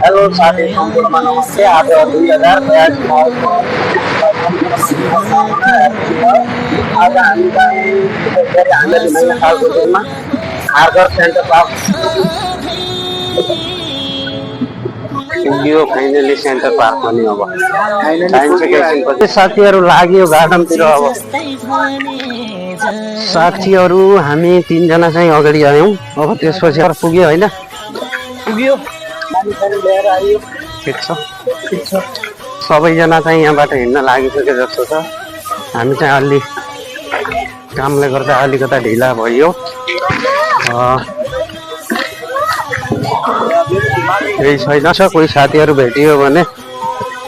Hello साथी सम्पूर्णमा नमस्ते। आज 2082 आज हामी हामीलाई नयाँ सालको दिनमा हार्बर सेन्टर पार्क पुग्यो। फाइनली सेन्टर पार्क पनि अब साइन्स एकैछिनपछि साथीहरू लाग्यो गार्डनतिर। अब साथीहरू हामी 3 जना चाहिँ अगाडि आयौँ। अब त्यसपछि पुग्यो होइन, पुग्यो ठिक छ। सबैजना चाहिँ यहाँबाट हिँड्न लागिसके जस्तो छ। हामी चाहिँ अलि कामले गर्दा अलिकता ढिला भयो। केही छैन छ, कोही साथीहरू भेटियो भने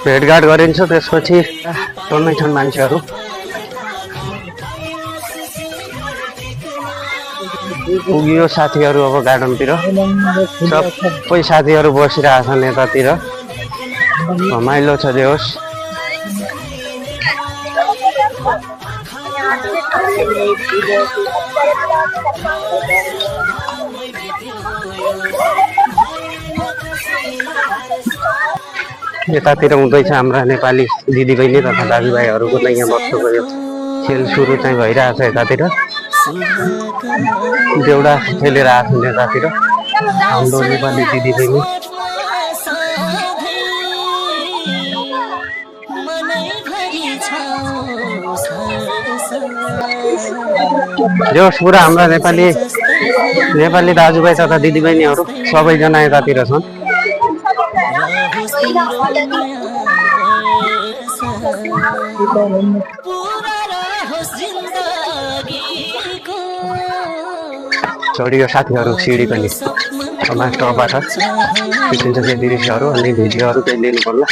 भेटघाट गरिन्छ। त्यसपछि टन्नै छन् मान्छेहरू। पुग्यो साथीहरू अब गार्डनतिर। सबै साथीहरू बसिरहेछन् यतातिर, रमाइलो छ जे होस्। यतातिर हुँदैछ हाम्रा नेपाली दिदीबहिनी तथा दाजुभाइहरूको नै यहाँ वर्षको यो खेल सुरु चाहिँ भइरहेछ। यतातिर देउडा खेलिरहेको छ यतातिर हाम्रो नेपाली दिदीबहिनी। जोस् पुरा हाम्रा नेपाली दाजुभाइ तथा दिदीबहिनीहरू सबैजना यतातिर छन्। चढियो साथीहरू सिडी पनि टपबाट खिचिन्छ त्यो दृश्यहरू अनि भिडियोहरू केही लिनु पर्ला।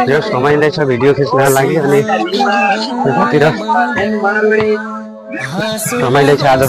जस रमाइलो छ भिडियो खिच्नका लागि। अनि यतातिर रमाइलो छ आज।